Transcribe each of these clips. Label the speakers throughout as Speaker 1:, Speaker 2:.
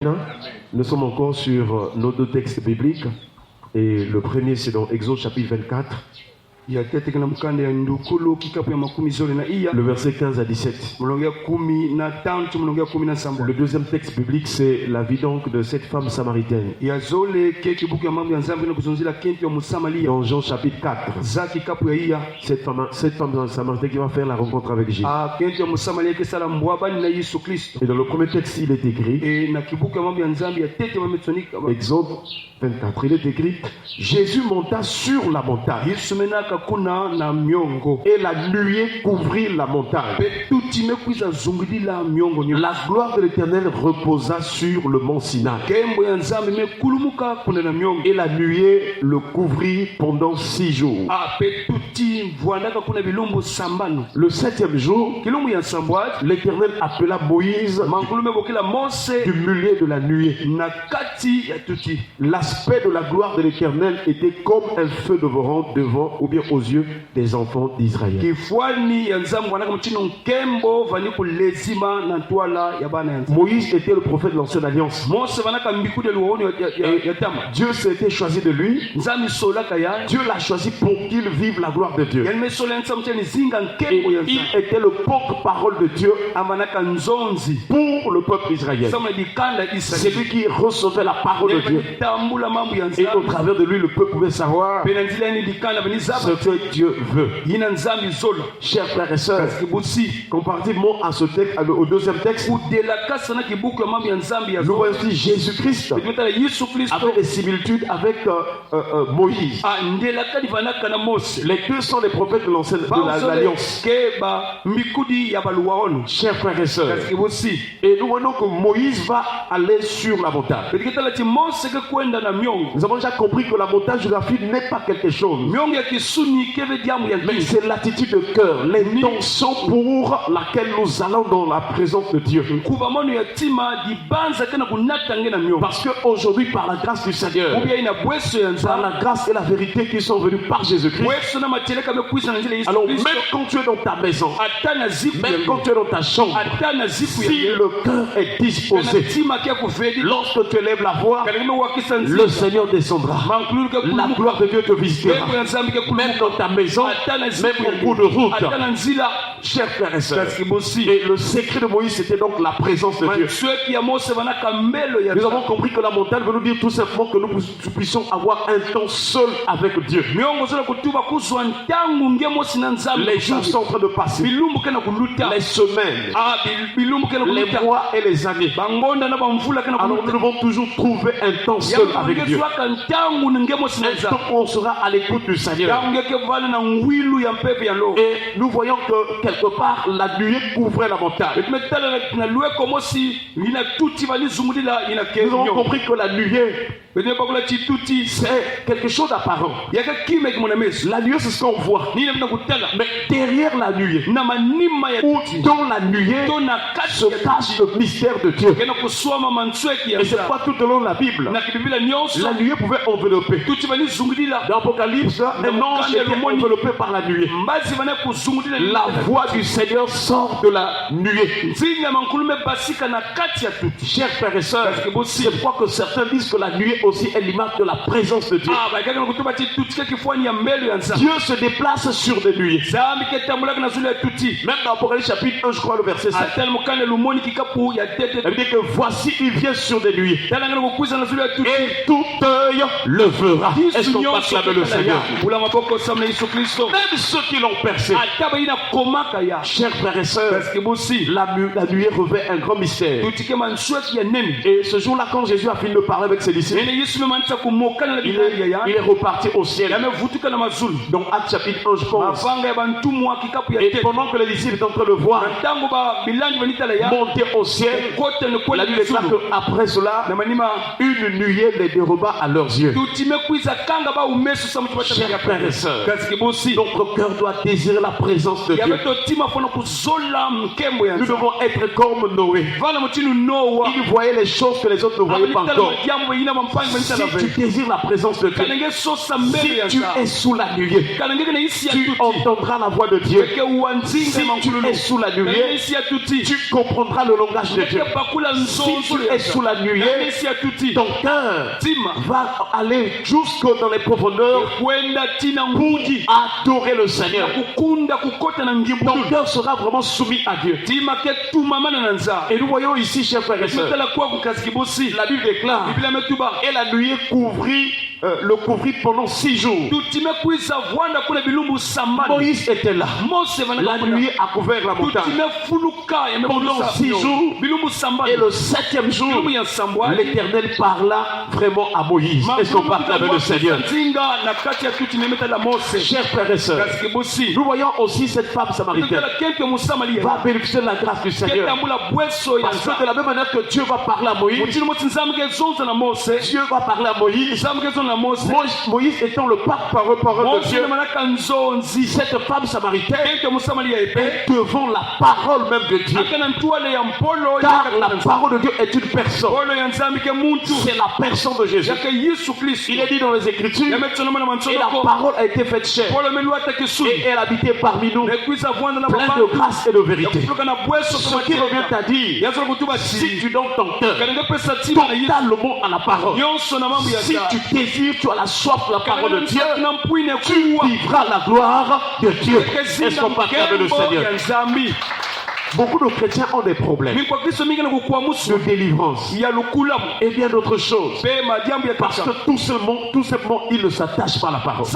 Speaker 1: Nous sommes encore sur nos deux textes bibliques et le premier c'est dans Exode chapitre 24. Le verset 15 à 17. Le deuxième texte biblique c'est la vie donc de cette femme samaritaine. Dans Jean chapitre 4. Cette femme samaritaine qui va faire la rencontre avec Jésus. Et dans le premier texte il est écrit, Exode 24, il est écrit, Jésus monta sur la montagne. Et la nuée couvrit la montagne. La gloire de l'Éternel reposa sur le mont Sinaï. Et la nuée le couvrit pendant 6 jours. Le 7e jour, l'Éternel appela Moïse du milieu de la nuée. L'aspect de la gloire de l'Éternel était comme un feu dévorant devant ou bien aux yeux des enfants d'Israël. Moïse était le prophète de l'ancienne alliance. Dieu s'était choisi de lui. Dieu l'a choisi pour qu'il vive la gloire de Dieu. Et il était le porte-parole de Dieu pour le peuple israélien. C'est lui qui recevait la parole de Dieu. Et au travers de lui, le peuple pouvait savoir ce que Dieu veut. Chers frères et sœurs, comparativement à ce texte, au deuxième texte, nous voici Jésus-Christ avec des similitudes avec Moïse. Les deux sont les prophètes de l'Alliance. Chers frères et sœurs, et nous voyons que Moïse va aller sur la montagne. Nous avons déjà compris que la montagne géographique n'est pas quelque chose, mais c'est l'attitude de cœur, l'intention pour laquelle nous allons dans la présence de Dieu. Parce qu'aujourd'hui, par la grâce du Seigneur, par la grâce et la vérité qui sont venues par Jésus-Christ, alors même quand tu es dans ta maison, même quand tu es dans ta chambre, si le cœur est disposé, lorsque tu élèves la voix, le Seigneur descendra. La gloire de Dieu te visitera. Même dans ta maison, même au bout de route. Chers frères et sœurs, et le secret de Moïse c'était donc la présence de Dieu. Nous avons compris que la montagne veut nous dire tout simplement que nous puissions avoir un temps seul avec Dieu. Les jours sont en train de passer, les semaines, les mois et les années. Alors nous devons toujours trouver un temps seul avec Dieu. Un temps où on sera à l'écoute du Seigneur. Et nous voyons que quelque part la nuée couvrait la montagne. Nous avons compris que la nuée c'est quelque chose d'apparent. La nuée c'est ce qu'on voit. Mais derrière la nuée, ou dans la nuée, se cache le mystère de Dieu. Et c'est pas tout au long de la Bible. La nuée pouvait envelopper. Dans l'Apocalypse, un ange était enveloppé par la nuée. La voix du Seigneur sort de la nuée. Chers frères et sœurs, c'est pourquoi que certains disent que la nuée aussi est l'image de la présence de Dieu. Dieu se déplace sur des nuées. Même dans Apocalypse chapitre 1, je crois le verset 7. Elle dit que voici il vient sur des nuées. Et tout œil le verra. Est-ce qu'on va clamer le Seigneur? Même ceux qui l'ont percé. Chers frères et sœurs, la nuée revêt un grand mystère. Et ce jour-là, quand Jésus a fini de parler avec ses disciples, il est reparti au ciel. Donc Acte chapitre 1, je pense. Et pendant que les disciples étaient en train de voir monter au ciel, la Bible déclare qu'après cela, une nuée les déroba à leurs yeux. Chers frères et sœurs, notre cœur doit désirer la présence de Dieu. Nous devons être comme Noé. Il voyait les choses que les autres ne voyaient pas encore. Si tu désires la présence de Dieu, si tu es sous la nuée, tu entendras la voix de Dieu. Si tu es sous la nuée, tu comprendras le langage de Dieu. Si tu es sous la nuée, ton cœur va aller jusque dans les profondeurs pour adorer le Seigneur. Ton cœur sera vraiment soumis à Dieu. Et nous voyons ici, chers frères et sœurs, la Bible déclare, et la nuée le couvrit pendant 6 jours. Moïse était là. La nuée a couvert la montagne pendant 6 jours. Et le 7e jour, l'Éternel parla vraiment à Moïse. Est-ce qu'on parle avec le Seigneur? Chers frères et sœurs, nous voyons aussi cette femme samaritaine va bénéficier de la grâce du Seigneur. Parce que de la même manière que Dieu va parler à Moïse, Dieu va parler à Moïse. Moïse étant le porte-parole de Dieu, cette femme samaritaine est devant la parole même de Dieu. Car la parole de Dieu est une personne. C'est la personne de Jésus. Il est dit dans les Écritures, et la parole a été faite chair. Et elle habitait parmi nous, pleine de grâce et de vérité. Ce qui revient à dire, si tu donnes ton cœur totalement à la parole, si tu désires, tu as la soif de la parole de Dieu, tu vivras la gloire de Dieu. Est-ce qu'on parle avec le Seigneur? Beaucoup de chrétiens ont des problèmes de délivrance et bien d'autres choses. Parce que tout simplement, ils ne s'attachent pas à la parole.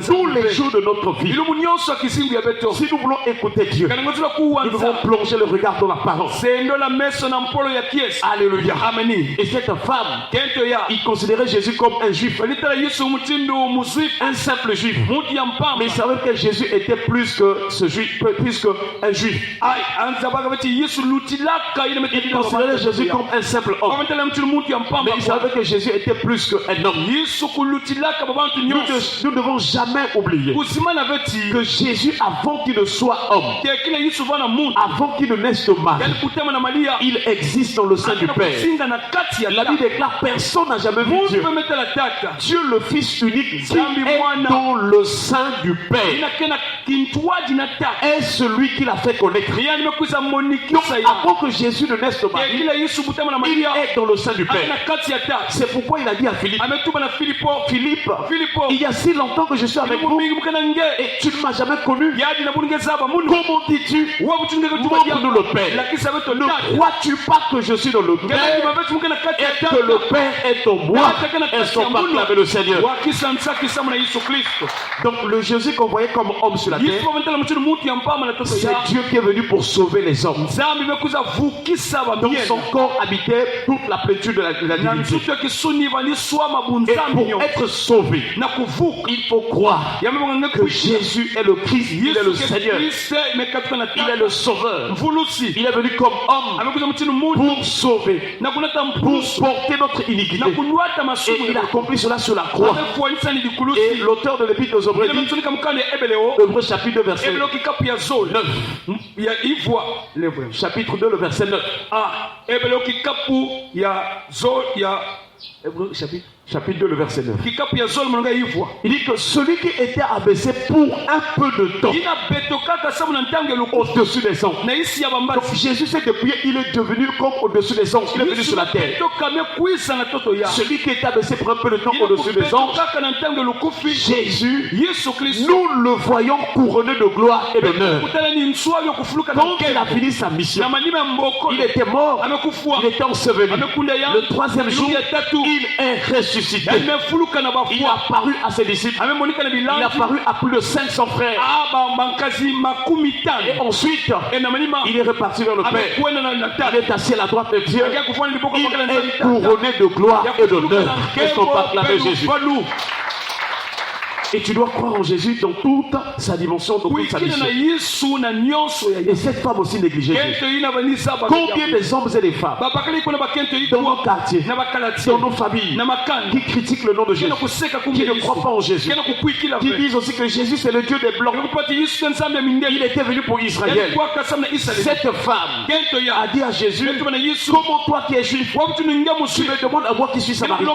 Speaker 1: Tous les jours de notre vie, si nous voulons écouter Dieu, nous devons plonger le regard dans la parole. Alléluia. Et cette femme, il considérait Jésus comme un juif, un simple juif. Mais il savait que Jésus était plus que ce juif, plus qu'un juif. Il considérait Jésus comme un simple homme. Mais il savait que Jésus était plus qu'un homme. Nous ne devons jamais oublier que Jésus, avant qu'il ne soit homme, avant qu'il ne naisse de Marie, il existe dans le sein du Père. La Bible déclare, personne n'a jamais vu Dieu. Dieu le Fils unique qui est dans le sein du Père est celui qui l'a fait connaître. Donc, avant que Jésus ne naisse de Marie, il est dans le sein du Père. C'est pourquoi il a dit à Philippe, il y a si longtemps que je suis avec vous et tu ne m'as jamais connu. Comment dis-tu, montre-nous le Père? Ne crois-tu pas que je suis dans le Père et que le Père est en moi? Est-ce qu'on parle avec le Seigneur? Donc le Jésus qu'on voyait comme homme sur la terre, c'est Dieu qui est venu pour sauver les hommes. Dans son corps habitait toute la plénitude de la divinité. Et pour être sauvé, il faut croire que Jésus est le Christ, il est le Seigneur, il est le Sauveur. Il est venu comme homme pour sauver, pour porter notre iniquité. Et il a accompli cela sur la croix. Et l'auteur de l'Épître aux Hébreux dit, Hébreux chapitre 2 verset 9. Chapitre 2 le verset 9. Hébreux chapitre 2 le verset 9. Il dit que celui qui était abaissé pour un peu de temps au-dessus des anges. Donc Jésus s'est dépouillé, il est devenu comme au-dessus des anges. Il est venu sur la terre. Celui qui était abaissé pour un peu de temps au-dessus des anges, Jésus, nous le voyons couronné de gloire et d'honneur. Quand il a fini sa mission, il était mort, il était enseveli. Le 3e jour, il est ressuscité. Il a apparu à ses disciples. Il a apparu à plus de 500 frères. Et ensuite, il est reparti vers le Père. Il est assis à la droite de Dieu. Il est couronné de gloire et d'honneur. Est-ce qu'on parle avec Jésus? Et tu dois croire en Jésus dans toute sa dimension, dans toute sa mission. Et cette femme aussi négligeait Jésus. Combien des hommes et des femmes dans nos quartiers, dans nos familles, qui critiquent le nom de Jésus, qui ne croient pas en Jésus, qui disent aussi que Jésus c'est le Dieu des Blancs. Il était venu pour Israël. Cette femme a dit à Jésus, comment toi qui es juif, tu me demandes à moi qui suis samaritaine,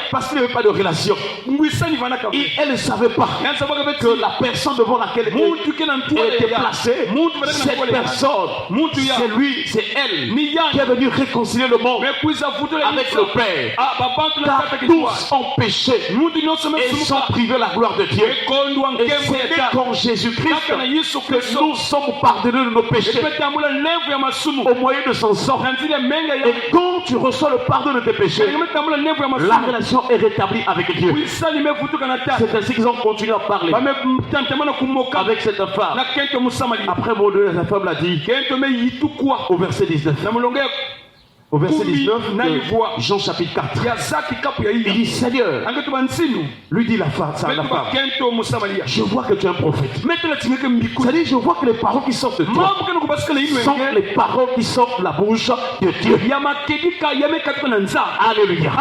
Speaker 1: parce qu'il n'y avait pas de relation. Et elle ne savait pas que la personne devant laquelle elle était placée, cette personne, c'est lui, c'est elle qui est venue réconcilier le monde avec le Père. Car tous ont péché et sont privés de la gloire de Dieu. Et c'est qu'en Jésus-Christ que nous sommes pardonnés de nos péchés au moyen de son sang. Et quand tu reçois le pardon de tes péchés, la relation est rétablie avec Dieu. C'est ainsi qu'ils ont continué à parler avec cette femme. Après mon Dieu, la femme l'a dit au verset 19. Au verset 19 de Jean chapitre 4. Il dit Seigneur, lui dit la femme, je vois que tu es un prophète. C'est-à-dire, je vois que les paroles qui sortent de toi sont les paroles qui sortent de la bouche de Dieu. Alléluia.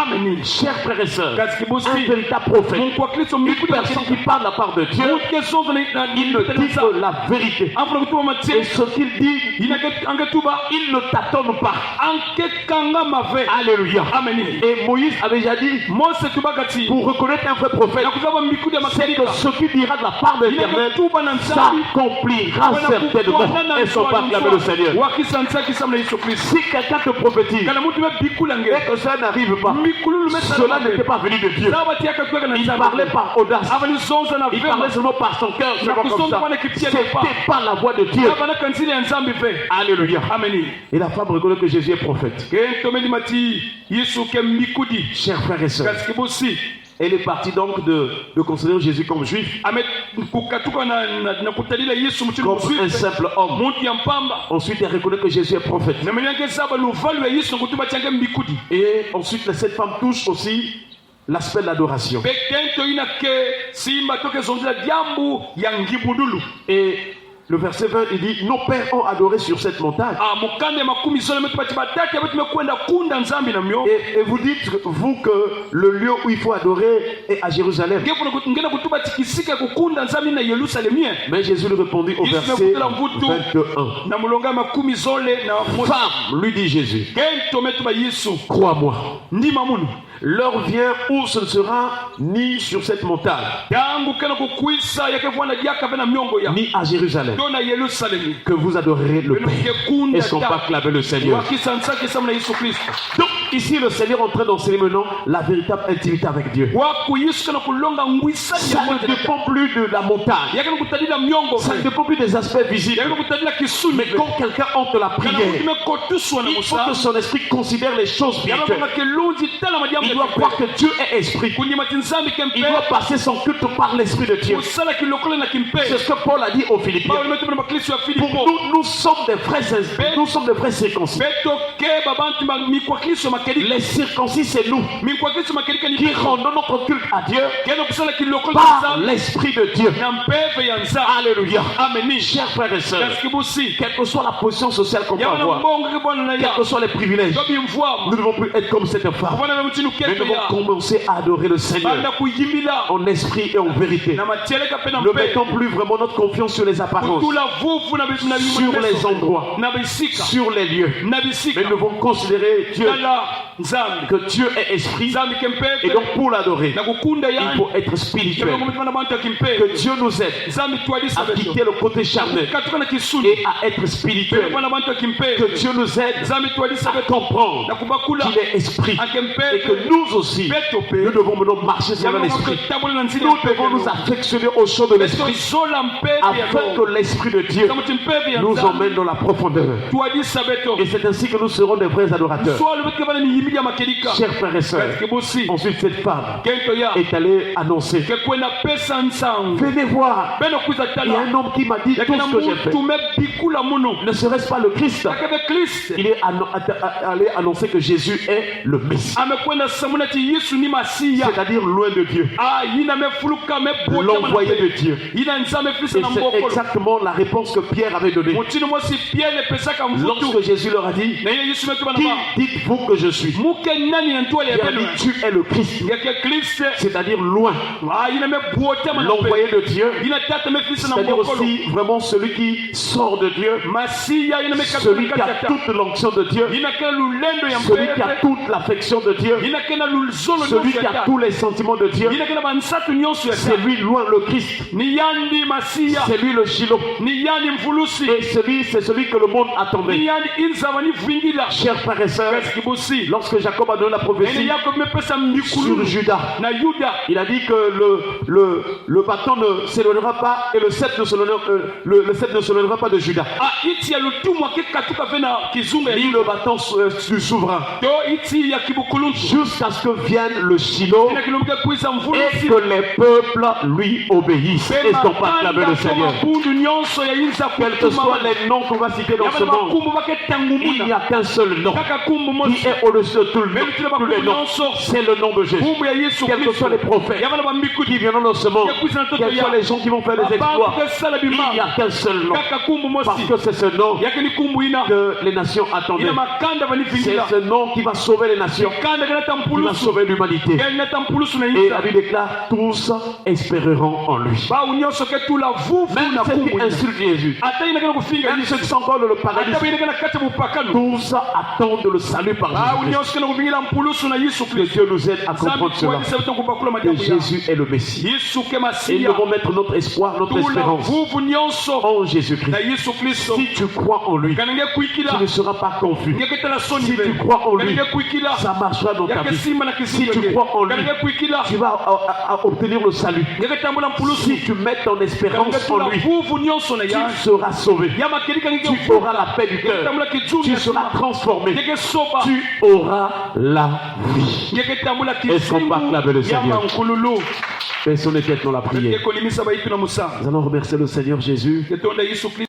Speaker 1: Chers frères et sœurs, un véritable prophète, une personne qui parle de la part de Dieu, il ne dit que la vérité. Et ce qu'il dit, il ne tâtonne pas. Alléluia. Et Moïse avait déjà dit, pour reconnaître un vrai prophète, c'est que ce qu'il dira de la part de l'Éternel s'accomplira certainement. Et son pas acclamer le Seigneur. Si quelqu'un te prophétise et que ça n'arrive pas, cela n'était pas venu de Dieu. Il parlait par audace. Il parlait seulement par son cœur. C'était pas la voix de Dieu. Alléluia. Et la femme reconnaît que Jésus est prophète. Chers frères et sœurs, elle est partie donc de considérer Jésus comme juif, comme un simple homme. Ensuite, elle reconnaît que Jésus est prophète. Et ensuite, cette femme touche aussi l'aspect de l'adoration. Et le verset 20, il dit, nos pères ont adoré sur cette montagne. Et vous dites, vous, que le lieu où il faut adorer est à Jérusalem. Mais Jésus lui répondit au verset 21. Femme, lui dit Jésus, crois-moi, l'heure vient où ce ne sera ni sur cette montagne, ni à Jérusalem, que vous adorerez le Père et son pas clamer le Seigneur. Donc ici le Seigneur est en train d'enseigner maintenant la véritable intimité avec Dieu. Ça ne dépend plus de la montagne, ça ne dépend plus des aspects visibles. Mais quand quelqu'un entre la prière, il faut que son esprit considère les choses spirituelles. Il doit croire que Dieu est esprit. Il doit passer son culte par l'esprit de Dieu. C'est ce que Paul a dit aux Philippiens. Pour nous, nous sommes des vrais circoncis. Les circoncis, c'est nous qui rendons notre culte à Dieu par l'esprit de Dieu. Alléluia. Chers frères et sœurs, quelle que soit la position sociale qu'on peut avoir, quels que soient les privilèges, nous ne devons plus être comme cette femme. Mais nous devons commencer à adorer le Seigneur en esprit et en vérité. Ne mettons plus vraiment notre confiance sur les apparences, sur les endroits, sur les lieux. Mais nous devons considérer Dieu, que Dieu est esprit. Et donc pour l'adorer, il faut être spirituel. Que Dieu nous aide à quitter le côté charnel et à être spirituel. Que Dieu nous aide à comprendre qu'il est esprit et que nous aussi, nous devons maintenant marcher sur l'esprit. Nous devons nous affectionner au champ de l'esprit afin que l'esprit de Dieu nous emmène dans la profondeur. Et c'est ainsi que nous serons des vrais adorateurs. Chers frères et sœurs, ensuite cette femme est allée annoncer. Venez voir, il y a un homme qui m'a dit tout ce que j'ai fait. Ne serait-ce pas le Christ? Il est allé annoncer que Jésus est le Messie. C'est-à-dire loin de Dieu. L'envoyé de Dieu. Et c'est exactement la réponse que Pierre avait donnée. Lorsque Jésus leur a dit, qui dites-vous que je suis? Il a dit, tu es le Christ. C'est-à-dire loin. L'envoyé de Dieu. C'est-à-dire aussi vraiment celui qui sort de Dieu. Celui qui a toute l'onction de Dieu. Celui qui a toute l'affection de Dieu. Celui qui a tous les sentiments de Dieu. C'est lui loin le Christ. C'est lui le Shiloh. Et c'est celui que le monde attendait. Chers frères et sœurs, lorsque Jacob a donné la prophétie sur Judas, il a dit que le bâton ne s'éloignera pas et le sceptre ne s'éloignera pas de Judas. Ni le bâton du souverain. Jusqu'à ce que vienne le Shiloh et que les peuples lui obéissent. Et qu'on acclamer le Seigneur. Quels que soient les noms qu'on va citer dans ce monde, il n'y a qu'un seul nom qui est au-dessus de tous les noms. C'est le nom de Jésus. Quels que soient les prophètes qui viendront dans ce monde, quels que soient les gens qui vont faire des exploits, il n'y a qu'un seul nom. Parce que c'est ce nom que les nations attendaient. C'est ce nom qui va sauver les nations, qui va sauver l'humanité. Et la Bible déclare, tous espéreront en lui. Même ceux qui insultent Jésus, même ceux qui sont encore dans le paradis, tous attendent le salut par Jésus. Que Dieu nous aide à comprendre cela. Que Jésus est le Messie. Et nous devons mettre notre espoir, notre espérance en Jésus-Christ. Si tu crois en lui, tu ne seras pas confus. Si tu crois en lui, ça marchera dans ta vie. Si tu crois en lui, tu vas obtenir le salut. Si tu mets ton espérance en lui, tu seras sauvé. Tu auras la paix du cœur. Tu seras transformé. Tu auras la vie. Est-ce qu'on peut acclamer le Seigneur? Baissons les têtes dans la prière. Nous allons remercier le Seigneur Jésus.